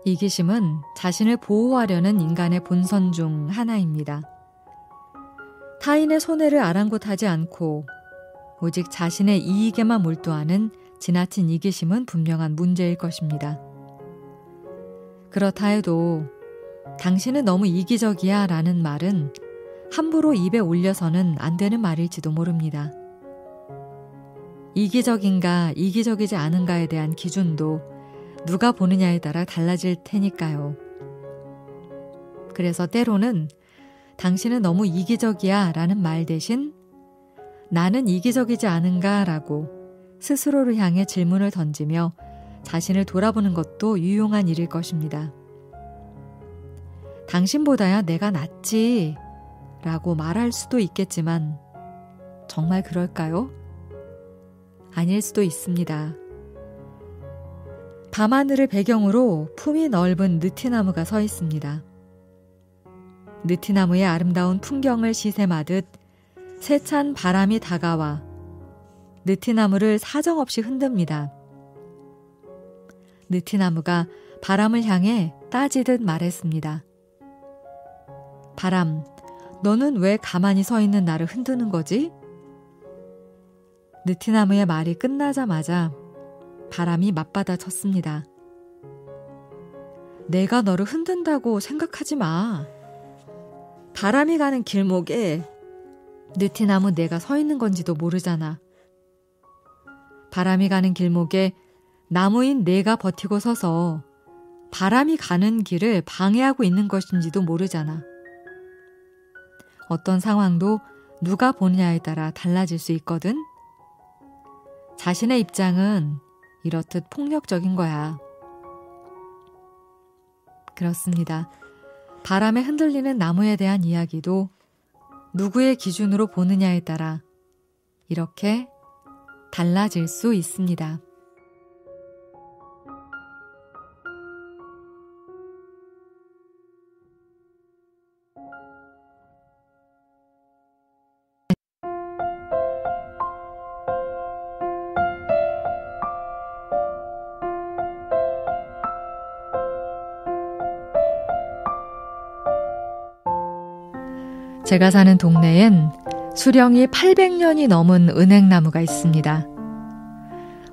이기심은 자신을 보호하려는 인간의 본성 중 하나입니다. 타인의 손해를 아랑곳하지 않고 오직 자신의 이익에만 몰두하는 지나친 이기심은 분명한 문제일 것입니다. 그렇다 해도 당신은 너무 이기적이야 라는 말은 함부로 입에 올려서는 안 되는 말일지도 모릅니다. 이기적인가 이기적이지 않은가에 대한 기준도 누가 보느냐에 따라 달라질 테니까요. 그래서 때로는 당신은 너무 이기적이야 라는 말 대신 나는 이기적이지 않은가 라고 스스로를 향해 질문을 던지며 자신을 돌아보는 것도 유용한 일일 것입니다. 당신보다야 내가 낫지 라고 말할 수도 있겠지만 정말 그럴까요? 아닐 수도 있습니다. 밤하늘을 배경으로 품이 넓은 느티나무가 서 있습니다. 느티나무의 아름다운 풍경을 시샘하듯 세찬 바람이 다가와 느티나무를 사정없이 흔듭니다. 느티나무가 바람을 향해 따지듯 말했습니다. 바람, 너는 왜 가만히 서 있는 나를 흔드는 거지? 느티나무의 말이 끝나자마자 바람이 맞받아쳤습니다. 내가 너를 흔든다고 생각하지 마. 바람이 가는 길목에 느티나무 내가 서 있는 건지도 모르잖아. 바람이 가는 길목에 나무인 내가 버티고 서서 바람이 가는 길을 방해하고 있는 것인지도 모르잖아. 어떤 상황도 누가 보느냐에 따라 달라질 수 있거든. 자신의 입장은 이렇듯 폭력적인 거야. 그렇습니다. 바람에 흔들리는 나무에 대한 이야기도 누구의 기준으로 보느냐에 따라 이렇게 달라질 수 있습니다. 제가 사는 동네엔 수령이 800년이 넘은 은행나무가 있습니다.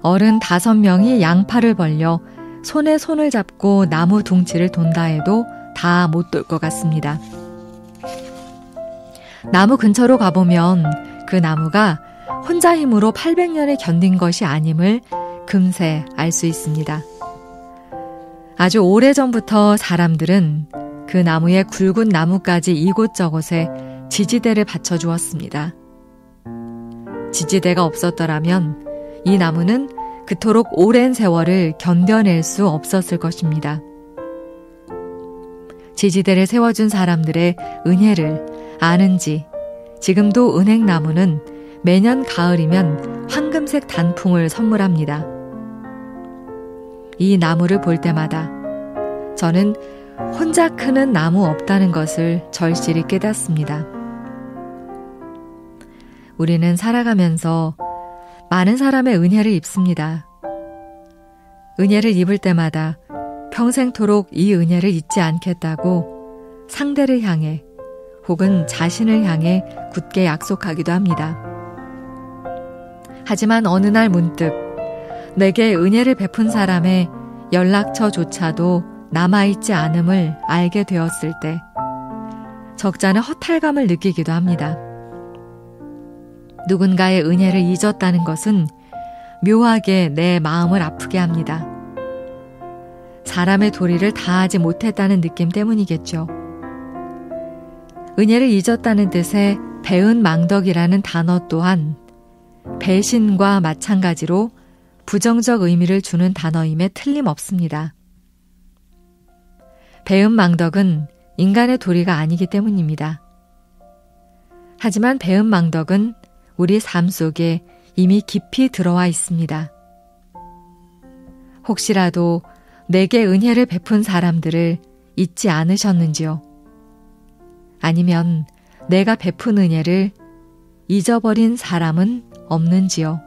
어른 5명이 양팔을 벌려 손에 손을 잡고 나무 둥치를 돈다 해도 다 못 돌 것 같습니다. 나무 근처로 가보면 그 나무가 혼자 힘으로 800년을 견딘 것이 아님을 금세 알 수 있습니다. 아주 오래전부터 사람들은 그 나무의 굵은 나뭇가지 이곳저곳에 지지대를 받쳐주었습니다. 지지대가 없었더라면 이 나무는 그토록 오랜 세월을 견뎌낼 수 없었을 것입니다. 지지대를 세워준 사람들의 은혜를 아는지 지금도 은행나무는 매년 가을이면 황금색 단풍을 선물합니다. 이 나무를 볼 때마다 저는 혼자 크는 나무 없다는 것을 절실히 깨닫습니다. 우리는 살아가면서 많은 사람의 은혜를 입습니다. 은혜를 입을 때마다 평생토록 이 은혜를 잊지 않겠다고 상대를 향해 혹은 자신을 향해 굳게 약속하기도 합니다. 하지만 어느 날 문득 내게 은혜를 베푼 사람의 연락처조차도 남아있지 않음을 알게 되었을 때 적잖은 허탈감을 느끼기도 합니다. 누군가의 은혜를 잊었다는 것은 묘하게 내 마음을 아프게 합니다. 사람의 도리를 다하지 못했다는 느낌 때문이겠죠. 은혜를 잊었다는 뜻의 배은망덕이라는 단어 또한 배신과 마찬가지로 부정적 의미를 주는 단어임에 틀림없습니다. 배은망덕은 인간의 도리가 아니기 때문입니다. 하지만 배은망덕은 우리 삶 속에 이미 깊이 들어와 있습니다. 혹시라도 내게 은혜를 베푼 사람들을 잊지 않으셨는지요? 아니면 내가 베푼 은혜를 잊어버린 사람은 없는지요?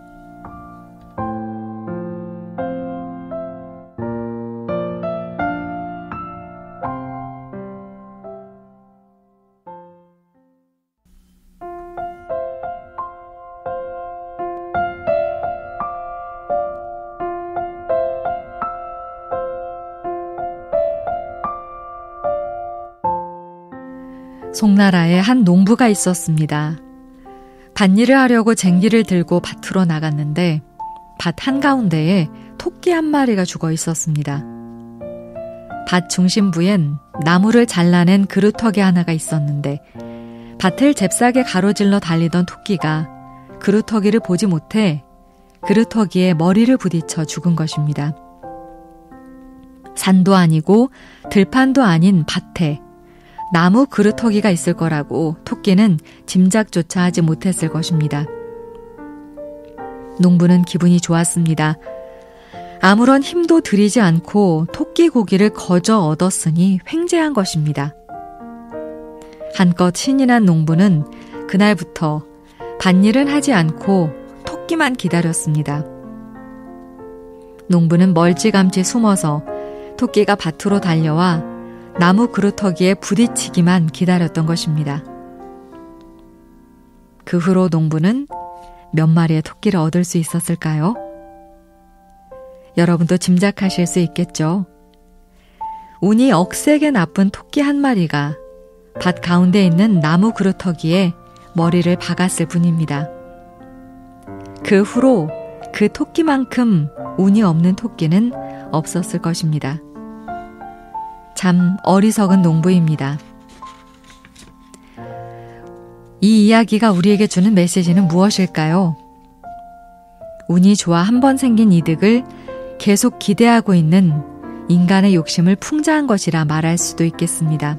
송나라에 한 농부가 있었습니다. 밭일을 하려고 쟁기를 들고 밭으로 나갔는데 밭 한가운데에 토끼 한 마리가 죽어 있었습니다. 밭 중심부엔 나무를 잘라낸 그루터기 하나가 있었는데 밭을 잽싸게 가로질러 달리던 토끼가 그루터기를 보지 못해 그루터기에 머리를 부딪혀 죽은 것입니다. 산도 아니고 들판도 아닌 밭에 나무 그루터기가 있을 거라고 토끼는 짐작조차 하지 못했을 것입니다. 농부는 기분이 좋았습니다. 아무런 힘도 들이지 않고 토끼 고기를 거저 얻었으니 횡재한 것입니다. 한껏 신이 난 농부는 그날부터 밭일은 하지 않고 토끼만 기다렸습니다. 농부는 멀찌감치 숨어서 토끼가 밭으로 달려와 나무 그루터기에 부딪히기만 기다렸던 것입니다. 그 후로 농부는 몇 마리의 토끼를 얻을 수 있었을까요? 여러분도 짐작하실 수 있겠죠? 운이 억세게 나쁜 토끼 한 마리가 밭 가운데 있는 나무 그루터기에 머리를 박았을 뿐입니다. 그 후로 그 토끼만큼 운이 없는 토끼는 없었을 것입니다. 참 어리석은 농부입니다. 이 이야기가 우리에게 주는 메시지는 무엇일까요? 운이 좋아 한 번 생긴 이득을 계속 기대하고 있는 인간의 욕심을 풍자한 것이라 말할 수도 있겠습니다.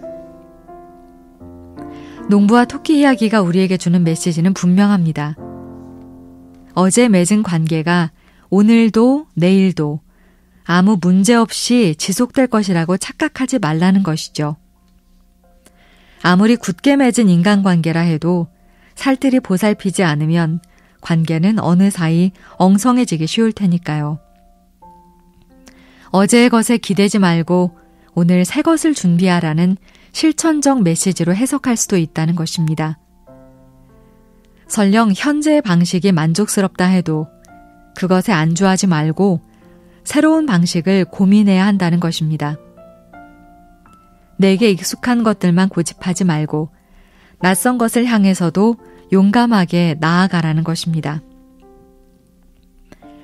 농부와 토끼 이야기가 우리에게 주는 메시지는 분명합니다. 어제 맺은 관계가 오늘도 내일도 아무 문제 없이 지속될 것이라고 착각하지 말라는 것이죠. 아무리 굳게 맺은 인간관계라 해도 살뜰히 보살피지 않으면 관계는 어느 사이 엉성해지기 쉬울 테니까요. 어제의 것에 기대지 말고 오늘 새 것을 준비하라는 실천적 메시지로 해석할 수도 있다는 것입니다. 설령 현재의 방식이 만족스럽다 해도 그것에 안주하지 말고 새로운 방식을 고민해야 한다는 것입니다. 내게 익숙한 것들만 고집하지 말고 낯선 것을 향해서도 용감하게 나아가라는 것입니다.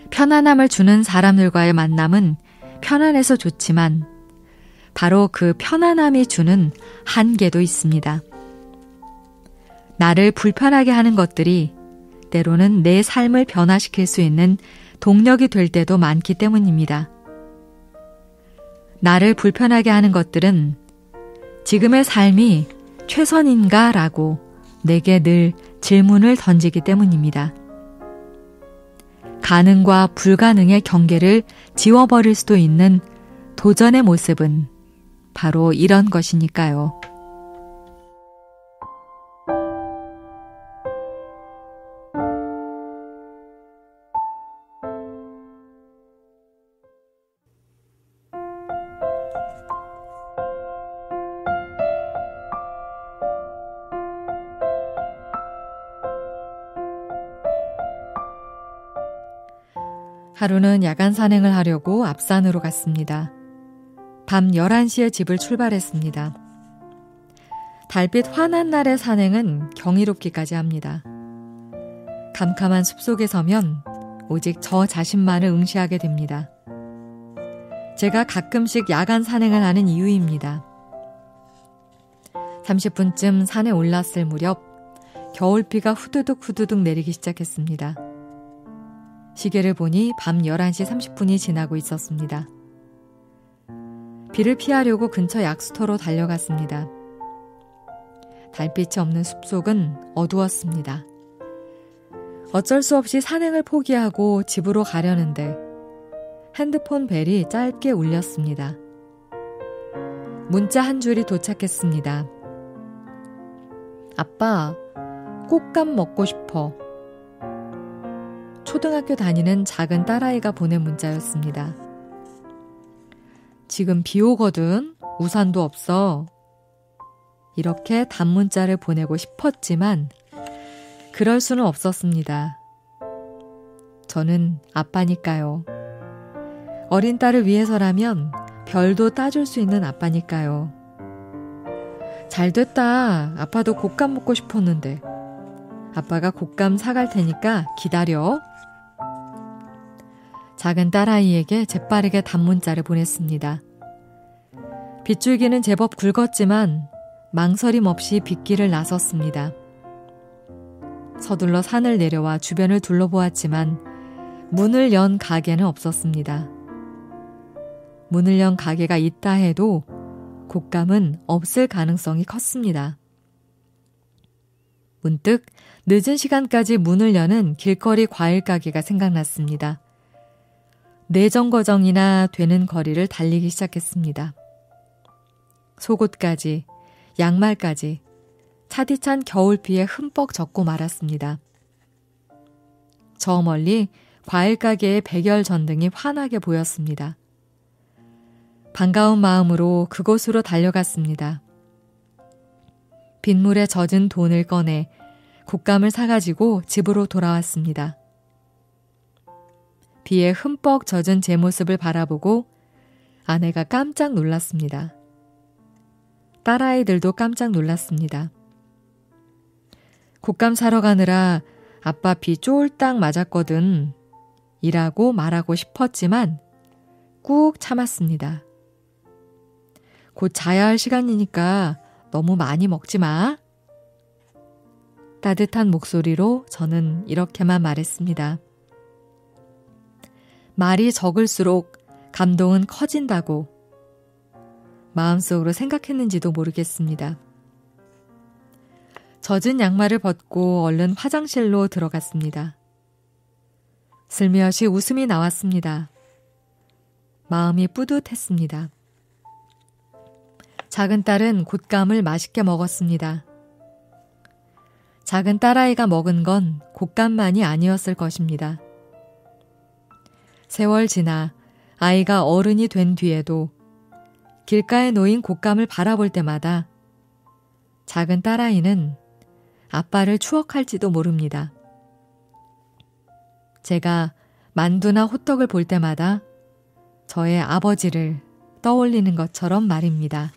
편안함을 주는 사람들과의 만남은 편안해서 좋지만 바로 그 편안함이 주는 한계도 있습니다. 나를 불편하게 하는 것들이 때로는 내 삶을 변화시킬 수 있는 동력이 될 때도 많기 때문입니다. 나를 불편하게 하는 것들은 지금의 삶이 최선인가? 라고 내게 늘 질문을 던지기 때문입니다. 가능과 불가능의 경계를 지워버릴 수도 있는 도전의 모습은 바로 이런 것이니까요. 하루는 야간 산행을 하려고 앞산으로 갔습니다. 밤 11시에 집을 출발했습니다. 달빛 환한 날의 산행은 경이롭기까지 합니다. 캄캄한 숲속에 서면 오직 저 자신만을 응시하게 됩니다. 제가 가끔씩 야간 산행을 하는 이유입니다. 30분쯤 산에 올랐을 무렵 겨울비가 후두둑 내리기 시작했습니다. 시계를 보니 밤 11시 30분이 지나고 있었습니다. 비를 피하려고 근처 약수터로 달려갔습니다. 달빛이 없는 숲속은 어두웠습니다. 어쩔 수 없이 산행을 포기하고 집으로 가려는데 핸드폰 벨이 짧게 울렸습니다. 문자 한 줄이 도착했습니다. 아빠, 꽃감 먹고 싶어. 초등학교 다니는 작은 딸아이가 보낸 문자였습니다. 지금 비 오거든. 우산도 없어. 이렇게 단문자를 보내고 싶었지만 그럴 수는 없었습니다. 저는 아빠니까요. 어린 딸을 위해서라면 별도 따줄 수 있는 아빠니까요. 잘 됐다. 아빠도 곶감 먹고 싶었는데. 아빠가 곶감 사갈 테니까 기다려. 작은 딸아이에게 재빠르게 단문자를 보냈습니다. 빗줄기는 제법 굵었지만 망설임 없이 빗길을 나섰습니다. 서둘러 산을 내려와 주변을 둘러보았지만 문을 연 가게는 없었습니다. 문을 연 가게가 있다 해도 곶감은 없을 가능성이 컸습니다. 문득 늦은 시간까지 문을 여는 길거리 과일 가게가 생각났습니다. 내정거정이나 되는 거리를 달리기 시작했습니다. 속옷까지, 양말까지 차디찬 겨울비에 흠뻑 젖고 말았습니다. 저 멀리 과일 가게의 백열전등이 환하게 보였습니다. 반가운 마음으로 그곳으로 달려갔습니다. 빗물에 젖은 돈을 꺼내 곶감을 사가지고 집으로 돌아왔습니다. 비에 흠뻑 젖은 제 모습을 바라보고 아내가 깜짝 놀랐습니다. 딸아이들도 깜짝 놀랐습니다. 곶감 사러 가느라 아빠 비 쫄딱 맞았거든. 이라고 말하고 싶었지만 꾹 참았습니다. 곧 자야 할 시간이니까 너무 많이 먹지 마. 따뜻한 목소리로 저는 이렇게만 말했습니다. 말이 적을수록 감동은 커진다고 마음속으로 생각했는지도 모르겠습니다. 젖은 양말을 벗고 얼른 화장실로 들어갔습니다. 슬며시 웃음이 나왔습니다. 마음이 뿌듯했습니다. 작은 딸은 곶감을 맛있게 먹었습니다. 작은 딸아이가 먹은 건 곶감만이 아니었을 것입니다. 세월 지나 아이가 어른이 된 뒤에도 길가에 놓인 곶감을 바라볼 때마다 작은 딸아이는 아빠를 추억할지도 모릅니다. 제가 만두나 호떡을 볼 때마다 저의 아버지를 떠올리는 것처럼 말입니다.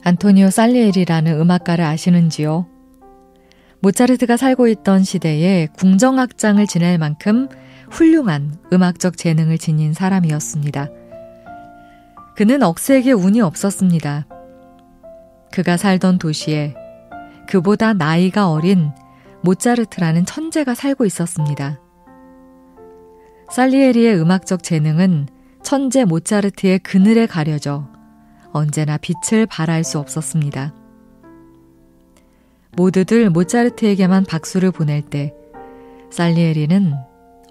안토니오 살리에리라는 음악가를 아시는지요? 모차르트가 살고 있던 시대에 궁정악장을 지낼 만큼 훌륭한 음악적 재능을 지닌 사람이었습니다. 그는 억세게 운이 없었습니다. 그가 살던 도시에 그보다 나이가 어린 모차르트라는 천재가 살고 있었습니다. 살리에리의 음악적 재능은 천재 모차르트의 그늘에 가려져 언제나 빛을 발할 수 없었습니다. 모두들 모차르트에게만 박수를 보낼 때 살리에리는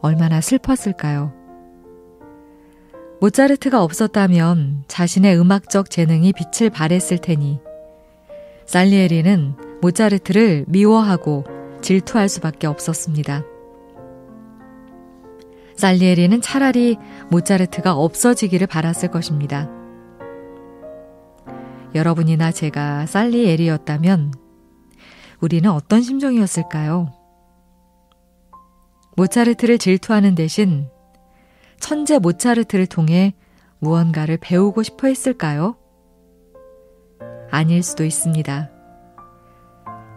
얼마나 슬펐을까요? 모차르트가 없었다면 자신의 음악적 재능이 빛을 발했을 테니 살리에리는 모차르트를 미워하고 질투할 수밖에 없었습니다. 살리에리는 차라리 모차르트가 없어지기를 바랐을 것입니다. 여러분이나 제가 살리에리였다면 우리는 어떤 심정이었을까요? 모차르트를 질투하는 대신 천재 모차르트를 통해 무언가를 배우고 싶어 했을까요? 아닐 수도 있습니다.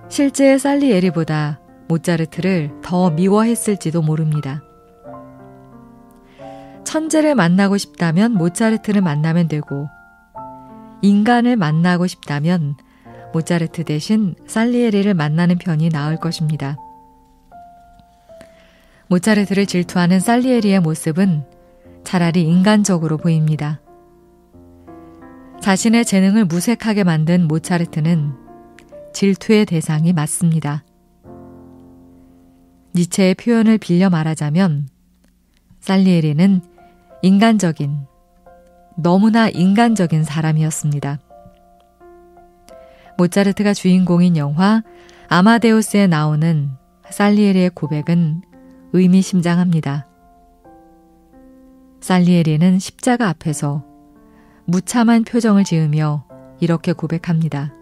실제 살리에리보다 모차르트를 더 미워했을지도 모릅니다. 천재를 만나고 싶다면 모차르트를 만나면 되고 인간을 만나고 싶다면 모차르트 대신 살리에리를 만나는 편이 나을 것입니다. 모차르트를 질투하는 살리에리의 모습은 차라리 인간적으로 보입니다. 자신의 재능을 무색하게 만든 모차르트는 질투의 대상이 맞습니다. 니체의 표현을 빌려 말하자면 살리에리는 너무나 인간적인 사람이었습니다. 모차르트가 주인공인 영화 아마데우스에 나오는 살리에리의 고백은 의미심장합니다. 살리에리는 십자가 앞에서 무참한 표정을 지으며 이렇게 고백합니다.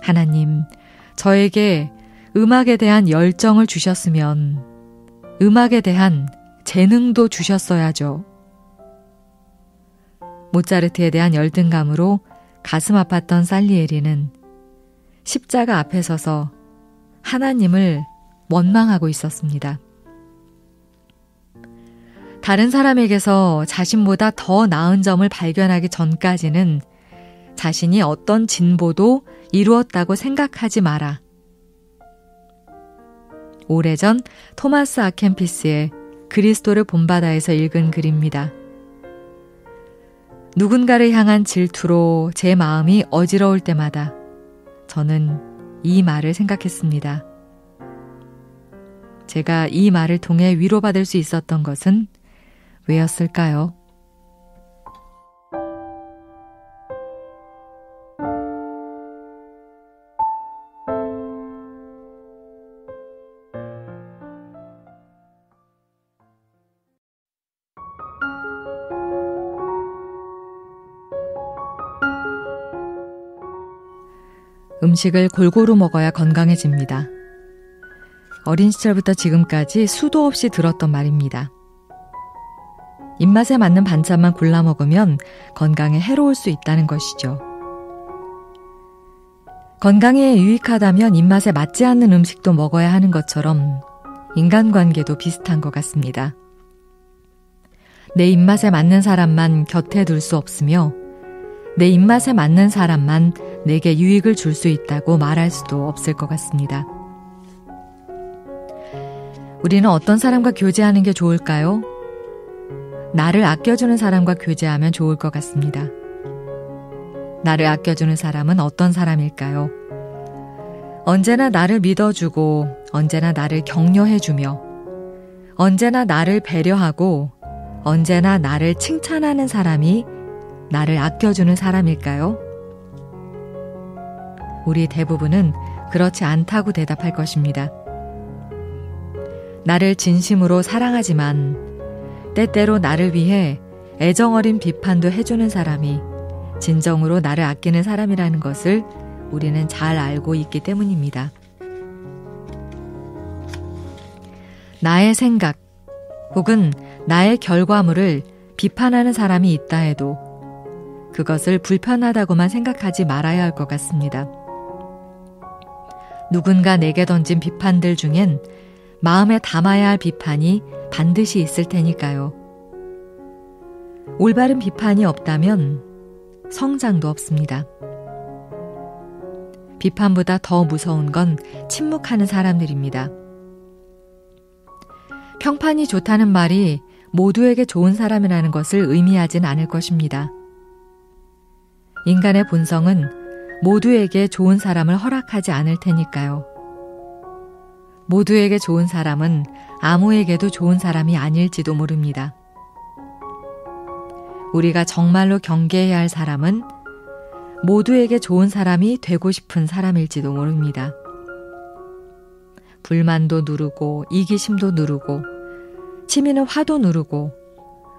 하나님, 저에게 음악에 대한 열정을 주셨으면 음악에 대한 재능도 주셨어야죠. 모차르트에 대한 열등감으로 가슴 아팠던 살리에리는 십자가 앞에 서서 하나님을 원망하고 있었습니다. 다른 사람에게서 자신보다 더 나은 점을 발견하기 전까지는 자신이 어떤 진보도 이루었다고 생각하지 마라. 오래전 토마스 아켄피스의 그리스도를 본받아에서 읽은 글입니다. 누군가를 향한 질투로 제 마음이 어지러울 때마다 저는 이 말을 생각했습니다. 제가 이 말을 통해 위로받을 수 있었던 것은 왜였을까요? 음식을 골고루 먹어야 건강해집니다. 어린 시절부터 지금까지 수도 없이 들었던 말입니다. 입맛에 맞는 반찬만 골라 먹으면 건강에 해로울 수 있다는 것이죠. 건강에 유익하다면 입맛에 맞지 않는 음식도 먹어야 하는 것처럼 인간관계도 비슷한 것 같습니다. 내 입맛에 맞는 사람만 곁에 둘 수 없으며 내 입맛에 맞는 사람만 내게 유익을 줄 수 있다고 말할 수도 없을 것 같습니다. 우리는 어떤 사람과 교제하는 게 좋을까요? 나를 아껴주는 사람과 교제하면 좋을 것 같습니다. 나를 아껴주는 사람은 어떤 사람일까요? 언제나 나를 믿어주고 언제나 나를 격려해주며 언제나 나를 배려하고 언제나 나를 칭찬하는 사람이 나를 아껴주는 사람일까요? 우리 대부분은 그렇지 않다고 대답할 것입니다. 나를 진심으로 사랑하지만 때때로 나를 위해 애정어린 비판도 해주는 사람이 진정으로 나를 아끼는 사람이라는 것을 우리는 잘 알고 있기 때문입니다. 나의 생각 혹은 나의 결과물을 비판하는 사람이 있다 해도 그것을 불편하다고만 생각하지 말아야 할 것 같습니다. 누군가 내게 던진 비판들 중엔 마음에 담아야 할 비판이 반드시 있을 테니까요. 올바른 비판이 없다면 성장도 없습니다. 비판보다 더 무서운 건 침묵하는 사람들입니다. 평판이 좋다는 말이 모두에게 좋은 사람이라는 것을 의미하진 않을 것입니다. 인간의 본성은 모두에게 좋은 사람을 허락하지 않을 테니까요. 모두에게 좋은 사람은 아무에게도 좋은 사람이 아닐지도 모릅니다. 우리가 정말로 경계해야 할 사람은 모두에게 좋은 사람이 되고 싶은 사람일지도 모릅니다. 불만도 누르고 이기심도 누르고 치미는 화도 누르고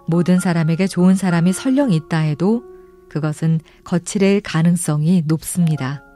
모든 사람에게 좋은 사람이 설령 있다 해도 그것은 거칠일 가능성이 높습니다.